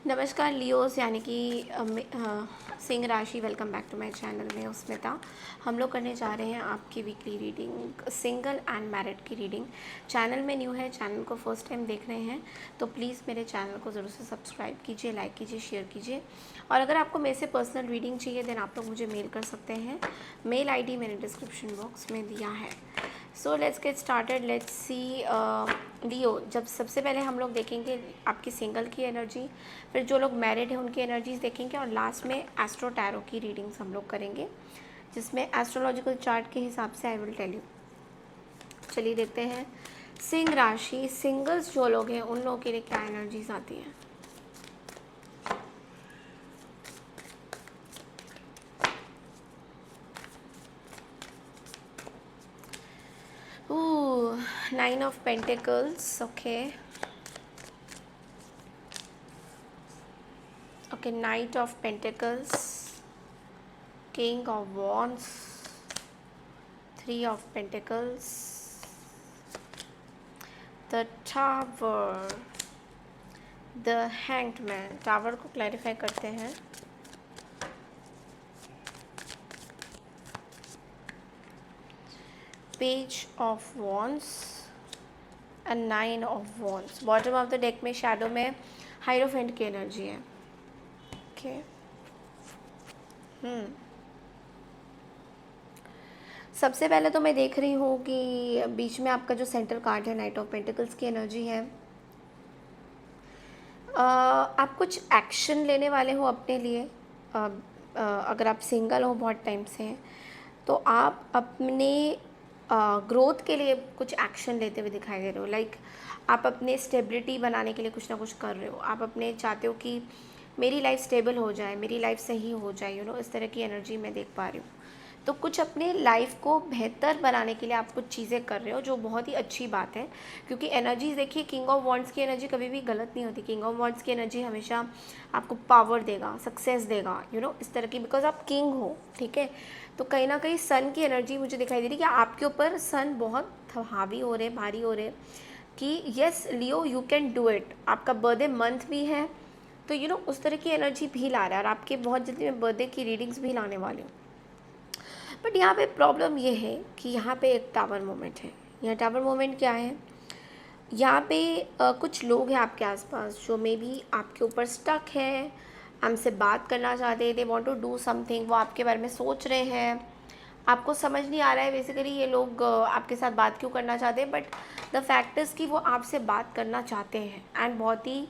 नमस्कार लियोस यानी कि सिंह राशि। Welcome back to my channel. मैं स्मिता। हम लोग करने जा रहे हैं आपकी weekly reading, single and married की रीडिंग। चैनल में न्यू है, चैनल को फर्स्ट टाइम देख रहे हैं तो प्लीज़ मेरे चैनल को ज़रूर से सब्सक्राइब कीजिए, लाइक कीजिए, शेयर कीजिए। और अगर आपको मेरे से पर्सनल रीडिंग चाहिए देन आप लोग मुझे मेल कर सकते हैं। मेल आईडी मैंने डिस्क्रिप्शन बॉक्स में दिया है। So let's get started. Let's see Leo. जब सबसे पहले हम लोग देखेंगे आपकी सिंगल की एनर्जी, फिर जो लोग मैरिड हैं उनकी एनर्जीज देखेंगे और लास्ट में एस्ट्रो टैरो की रीडिंग्स हम लोग करेंगे, जिसमें एस्ट्रोलॉजिकल चार्ट के हिसाब से आई विल टेल यू। चलिए देखते हैं सिंह राशि, सिंगल्स जो लोग हैं उन लोगों के लिए क्या एनर्जीज आती हैं। Nine of pentacles. Okay okay, night of pentacles, king of wands, three of pentacles, the tower, the hanged man. Tower को क्लैरिफाई करते हैं। Page of wands and nine of wands. Bottom of the deck में shadow में हाइरोफेंट की energy है। Okay सबसे पहले तो मैं देख रही हूँ कि बीच में आपका जो सेंटर कार्ड है, नाइट ऑफ पेंटिकल्स की एनर्जी है। आप कुछ एक्शन लेने वाले हो अपने लिए। अगर आप सिंगल हो बहुत टाइम से, तो आप अपने ग्रोथ के लिए कुछ एक्शन लेते हुए दिखाई दे रहे हो। लाइक आप अपने स्टेबिलिटी बनाने के लिए कुछ ना कुछ कर रहे हो। आप अपने चाहते हो कि मेरी लाइफ स्टेबल हो जाए, मेरी लाइफ सही हो जाए, इस तरह की एनर्जी मैं देख पा रही हूँ। तो कुछ अपने लाइफ को बेहतर बनाने के लिए आप कुछ चीज़ें कर रहे हो, जो बहुत ही अच्छी बात है। क्योंकि एनर्जीज देखिए, किंग ऑफ वॉन्ड्स की एनर्जी कभी भी गलत नहीं होती। किंग ऑफ वॉन्ड्स की एनर्जी हमेशा आपको पावर देगा, सक्सेस देगा, इस तरह की, बिकॉज आप किंग हो। ठीक है, तो कहीं ना कहीं सन की एनर्जी मुझे दिखाई दे रही है कि आपके ऊपर सन बहुत हावी हो रहे, भारी हो रहे, कि yes Leo you can do it. आपका बर्थडे मंथ भी है, तो उस तरह की एनर्जी भी ला रहा है। और आपके बहुत जल्दी मैं बर्थडे की रीडिंग्स भी लाने वाली हूँ। बट यहाँ पे प्रॉब्लम ये है कि यहाँ पे एक टावर मोमेंट है। यहाँ टावर मोमेंट क्या है, यहाँ पे कुछ लोग हैं आपके आसपास जो मे बी आपके ऊपर स्टक है, हमसे बात करना चाहते हैं, they want to do something, वो आपके बारे में सोच रहे हैं। आपको समझ नहीं आ रहा है बेसिकली ये लोग आपके साथ बात क्यों करना चाहते हैं, बट द फैक्ट इज़ कि वो आपसे बात करना चाहते हैं एंड बहुत ही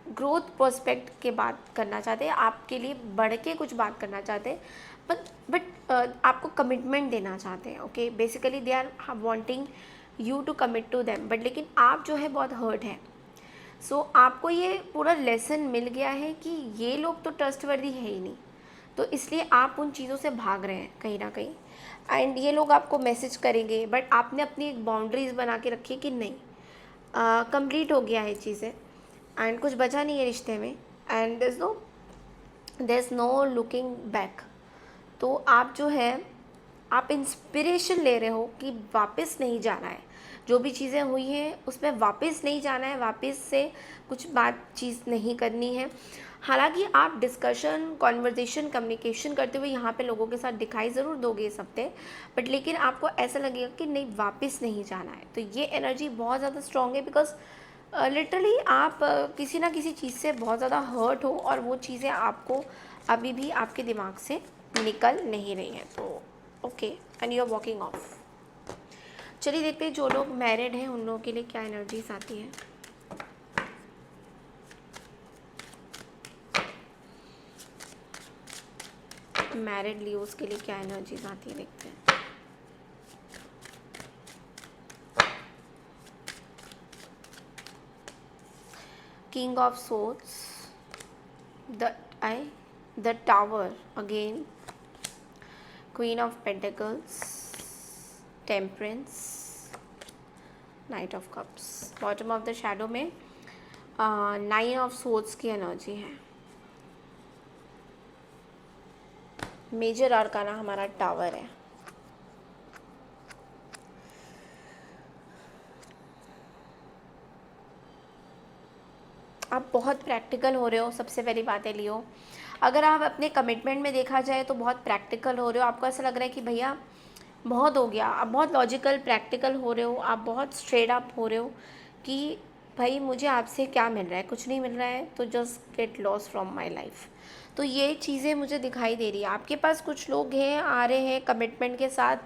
ग्रोथ पर्सपेक्ट के बात करना चाहते हैं, आपके लिए बढ़ के कुछ बात करना चाहते हैं। बट आपको कमिटमेंट देना चाहते हैं। Okay, basically they are wanting you to commit to them, but लेकिन आप जो है बहुत हर्ट है। सो आपको ये पूरा लेसन मिल गया है कि ये लोग तो ट्रस्टवर्दी है ही नहीं, तो इसलिए आप उन चीज़ों से भाग रहे हैं कहीं ना कहीं। एंड ये लोग आपको मैसेज करेंगे, बट आपने अपनी एक बाउंड्रीज बना के रखी कि नहीं, कंप्लीट हो गया है चीज़ें एंड कुछ बचा नहीं है रिश्ते में, and there is no looking back. तो आप जो है, आप इंस्पिरेशन ले रहे हो कि वापस नहीं जाना है। जो भी चीज़ें हुई हैं उसमें वापस नहीं जाना है, वापस से कुछ बातचीत नहीं करनी है। हालांकि आप डिस्कशन, कॉन्वर्जेशन, कम्युनिकेशन करते हुए यहाँ पे लोगों के साथ दिखाई ज़रूर दोगे इस हफ्ते, बट लेकिन आपको ऐसा लगेगा कि नहीं, वापस नहीं जाना है। तो ये एनर्जी बहुत ज़्यादा स्ट्रॉन्ग है, बिकॉज लिटरली आप किसी ना किसी चीज़ से बहुत ज़्यादा हर्ट हो और वो चीज़ें आपको अभी भी आपके दिमाग से निकल नहीं रही हैं। तो okay, and you are walking off. चलिए देखते हैं जो लोग मैरिड हैं उन लोगों के लिए क्या एनर्जीज आती हैं। मैरिड लियोस के लिए क्या एनर्जीज आती है, देखते हैं। King of swords, the tower again, queen of pentacles, temperance, night of cups. Bottom of the shadow में नाइन ऑफ सोर्ड्स की एनर्जी है। मेजर आर्काना हमारा टावर है। आप बहुत प्रैक्टिकल हो रहे हो, सबसे पहली बात है लियो। अगर आप अपने कमिटमेंट में देखा जाए तो बहुत प्रैक्टिकल हो रहे हो, आपको ऐसा लग रहा है कि भैया बहुत हो गया, आप बहुत लॉजिकल प्रैक्टिकल हो रहे हो, आप बहुत स्ट्रेट अप हो रहे हो कि भाई मुझे आपसे क्या मिल रहा है, कुछ नहीं मिल रहा है, तो just get loss from my life. तो ये चीज़ें मुझे दिखाई दे रही है। आपके पास कुछ लोग हैं, आ रहे हैं कमिटमेंट के साथ,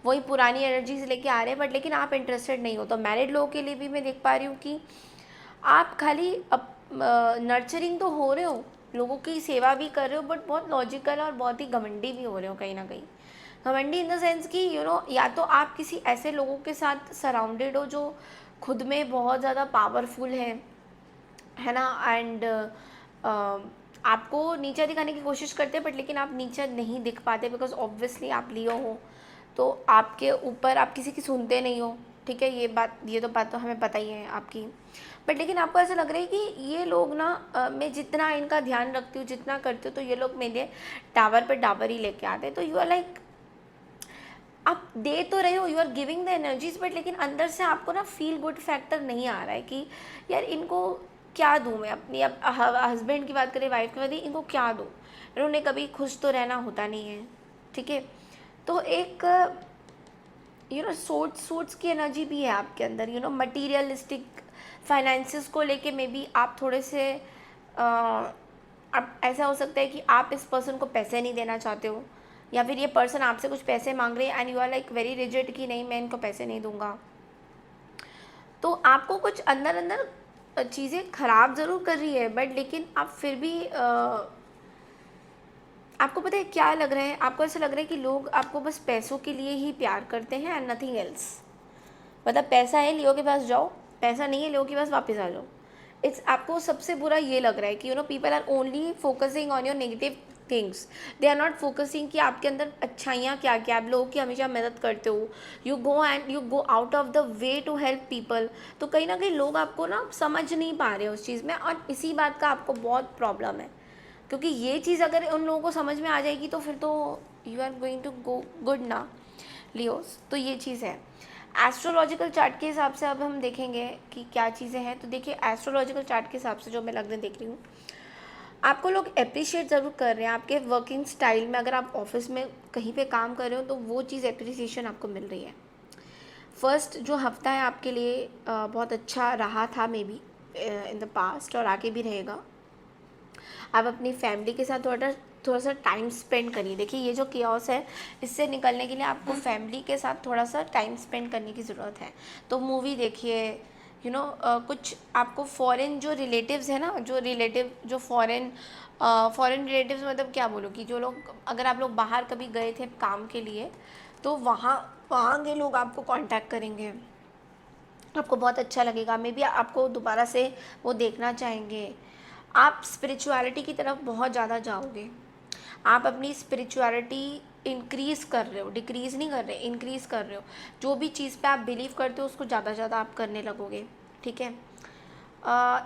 वही पुरानी एनर्जीज लेके आ रहे हैं, बट लेकिन आप इंटरेस्टेड नहीं हो। तो मैरिड लोगों के लिए भी मैं देख पा रही हूँ कि आप खाली नर्चरिंग तो हो रहे हो, लोगों की सेवा भी कर रहे हो, बट बहुत लॉजिकल और बहुत ही घमंडी भी हो रहे हो कहीं ना कहीं। घमंडी इन द सेंस कि या तो आप किसी ऐसे लोगों के साथ सराउंडेड हो जो खुद में बहुत ज़्यादा पावरफुल है ना, एंड आपको नीचा दिखाने की कोशिश करते हैं, बट लेकिन आप नीचा नहीं दिख पाते बिकॉज ऑब्वियसली आप लियो हो, तो आपके ऊपर आप किसी की सुनते नहीं हो। ठीक है, ये तो बात तो हमें पता ही है आपकी। बट लेकिन आपको ऐसा लग रहा है कि ये लोग ना मैं जितना इनका ध्यान रखती हूँ, जितना करती हूँ, तो ये लोग मेरे टावर पे टावर ही लेके आते हैं। तो यू आर लाइक, आप दे तो रहे हो, you are giving the energies, but लेकिन अंदर से आपको ना फील गुड फैक्टर नहीं आ रहा है कि यार इनको क्या दूँ मैं अपनी। अब हस्बैंड की बात करें, वाइफ की बात करें, इनको क्या दूँ, इन्होंने कभी खुश तो रहना होता नहीं है। ठीक है, तो एक सोर्ट्स की एनर्जी भी है आपके अंदर, मटीरियलिस्टिक फाइनेंसिस को लेके मे बी आप थोड़े से अब ऐसा हो सकता है कि आप इस पर्सन को पैसे नहीं देना चाहते हो, या फिर ये पर्सन आपसे कुछ पैसे मांग रहे हैं and you are like very rigid कि नहीं मैं इनको पैसे नहीं दूंगा। तो आपको कुछ अंदर अंदर चीज़ें ख़राब ज़रूर कर रही है, बट लेकिन आप फिर भी आपको पता है क्या लग रहा है, आपको ऐसा लग रहा है कि लोग आपको बस पैसों के लिए ही प्यार करते हैं एंड नथिंग एल्स। मतलब पैसा है लियो के पास जाओ, पैसा नहीं है लियो के पास वापस आ जाओ। आपको सबसे बुरा ये लग रहा है कि people are only focusing on your negative things, they are not focusing कि आपके अंदर अच्छाइयाँ क्या क्या, आप लोगों की हमेशा मदद करते हो, you go out of the way to help people. तो कहीं ना कहीं लोग आपको ना समझ नहीं पा रहे उस चीज़ में, और इसी बात का आपको बहुत प्रॉब्लम है, क्योंकि ये चीज़ अगर उन लोगों को समझ में आ जाएगी तो फिर तो you are going to go good ना लियोस। तो ये चीज़ है। एस्ट्रोलॉजिकल चार्ट के हिसाब से अब हम देखेंगे कि क्या चीज़ें हैं। तो देखिए, एस्ट्रोलॉजिकल चार्ट के हिसाब से जो मैं लगने देख रही हूँ, आपको लोग अप्रिशिएट ज़रूर कर रहे हैं आपके वर्किंग स्टाइल में। अगर आप ऑफिस में कहीं पे काम कर रहे हो तो वो चीज़ अप्रिसिएशन आपको मिल रही है। फर्स्ट जो हफ्ता है आपके लिए बहुत अच्छा रहा था may be in the past, और आगे भी रहेगा। आप अपनी फैमिली के साथ थोड़ा सा टाइम स्पेंड करिए। देखिए, ये जो कियोस है इससे निकलने के लिए आपको फैमिली के साथ थोड़ा सा टाइम स्पेंड करने की ज़रूरत है। तो मूवी देखिए, कुछ आपको फॉरेन जो रिलेटिव्स है ना, जो फॉरेन रिलेटिव्स, मतलब क्या बोलूँ कि जो लोग, अगर आप लोग बाहर कभी गए थे काम के लिए, तो वहाँ के लोग आपको कांटेक्ट करेंगे, आपको बहुत अच्छा लगेगा। मे बी आपको दोबारा से वो देखना चाहेंगे। आप स्पिरिचुअलिटी की तरफ बहुत ज़्यादा जाओगे। आप अपनी स्पिरिचुअलिटी इंक्रीज़ कर रहे हो, डिक्रीज़ नहीं कर रहे, इंक्रीज़ कर रहे हो। जो भी चीज़ पे आप बिलीव करते हो उसको ज़्यादा ज़्यादा आप करने लगोगे। ठीक है,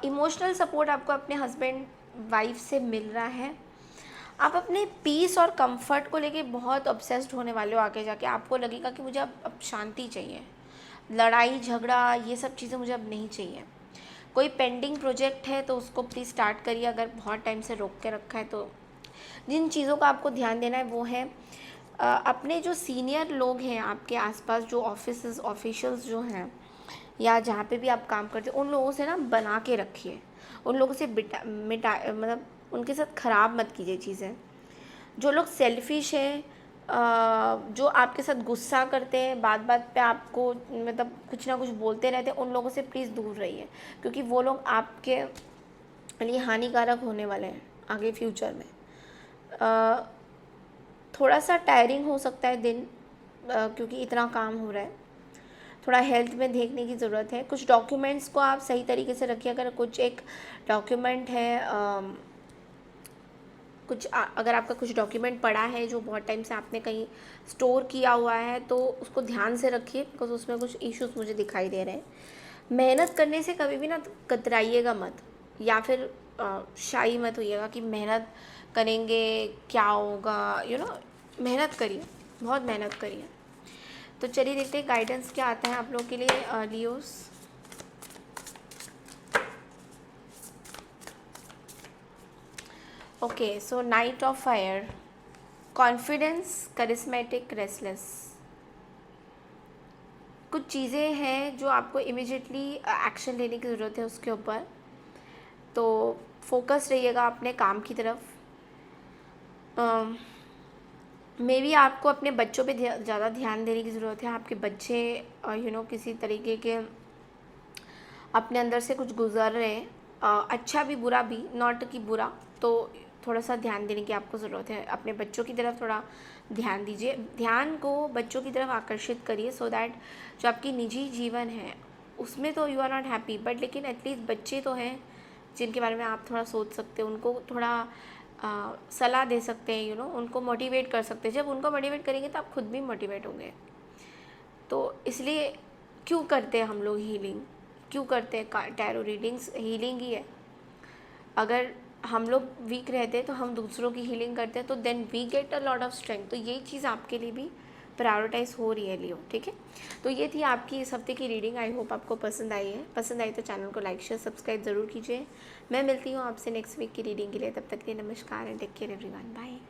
इमोशनल सपोर्ट आपको अपने हस्बैंड वाइफ से मिल रहा है। आप अपने पीस और कंफर्ट को लेके बहुत ऑब्सेस्ड होने वाले हो। आगे जाके आपको लगेगा कि मुझे अब शांति चाहिए, लड़ाई झगड़ा ये सब चीज़ें मुझे अब नहीं चाहिए। कोई पेंडिंग प्रोजेक्ट है तो उसको प्लीज़ स्टार्ट करिए, अगर बहुत टाइम से रोक के रखा है तो। जिन चीज़ों का आपको ध्यान देना है वो है अपने जो सीनियर लोग हैं आपके आसपास, जो ऑफिशियल्स जो हैं, या जहाँ पे भी आप काम करते हो, उन लोगों से ना बना के रखिए। उन लोगों से मतलब उनके साथ ख़राब मत कीजिए चीज़ें। जो लोग सेल्फिश हैं, जो आपके साथ गुस्सा करते हैं, बात बात पे आपको मतलब कुछ ना कुछ बोलते रहते हैं, उन लोगों से प्लीज़ दूर रहिए, क्योंकि वो लोग आपके लिए हानिकारक होने वाले हैं आगे फ्यूचर में। थोड़ा सा टायरिंग हो सकता है दिन, क्योंकि इतना काम हो रहा है। थोड़ा हेल्थ में देखने की ज़रूरत है। कुछ डॉक्यूमेंट्स को आप सही तरीके से रखिए। अगर कुछ एक डॉक्यूमेंट है, अगर आपका कुछ डॉक्यूमेंट पड़ा है जो बहुत टाइम से आपने कहीं स्टोर किया हुआ है, तो उसको ध्यान से रखिए, बिकॉज उसमें कुछ इश्यूज मुझे दिखाई दे रहे हैं। मेहनत करने से कभी भी ना कतराइएगा मत, या फिर शाई मत होइएगा कि मेहनत करेंगे क्या होगा। मेहनत करिए, बहुत मेहनत करिए। तो चलिए देखते हैं गाइडेंस क्या आता है आप लोग के लिए Leos. Okay, so night of fire, confidence, charismatic, restless. कुछ चीज़ें हैं जो आपको इमिजिएटली एक्शन लेने की ज़रूरत है उसके ऊपर, तो फोकस रहिएगा अपने काम की तरफ। मे बी आपको अपने बच्चों पे ज़्यादा ध्यान देने की ज़रूरत है। आपके बच्चे किसी तरीके के अपने अंदर से कुछ गुजर रहे हैं, अच्छा भी बुरा भी, नॉट कि बुरा, तो थोड़ा सा ध्यान देने की आपको ज़रूरत है। अपने बच्चों की तरफ थोड़ा ध्यान दीजिए, ध्यान को बच्चों की तरफ आकर्षित करिए, सो दैट जो आपकी निजी जीवन है उसमें तो you are not happy, but लेकिन एटलीस्ट बच्चे तो हैं जिनके बारे में आप थोड़ा सोच सकते हैं, उनको थोड़ा सलाह दे सकते हैं, उनको मोटिवेट कर सकते हैं। जब उनको मोटिवेट करेंगे तो आप खुद भी मोटिवेट होंगे। तो इसलिए क्यों करते हैं हम लोग हीलिंग, क्यों करते हैं टैरो रीडिंग्स? हीलिंग ही है। अगर हम लोग वीक रहते हैं तो हम दूसरों की हीलिंग करते हैं, तो then we get a lot of strength. तो यही चीज़ आपके लिए भी प्रायोरिटाइज हो रही है लियो, ठीक है। तो ये थी आपकी इस हफ्ते की रीडिंग। आई होप आपको पसंद आई है। पसंद आई तो चैनल को लाइक शेयर सब्सक्राइब ज़रूर कीजिए। मैं मिलती हूँ आपसे नेक्स्ट वीक की रीडिंग के लिए। तब तक के लिए नमस्कार and take care everyone, bye.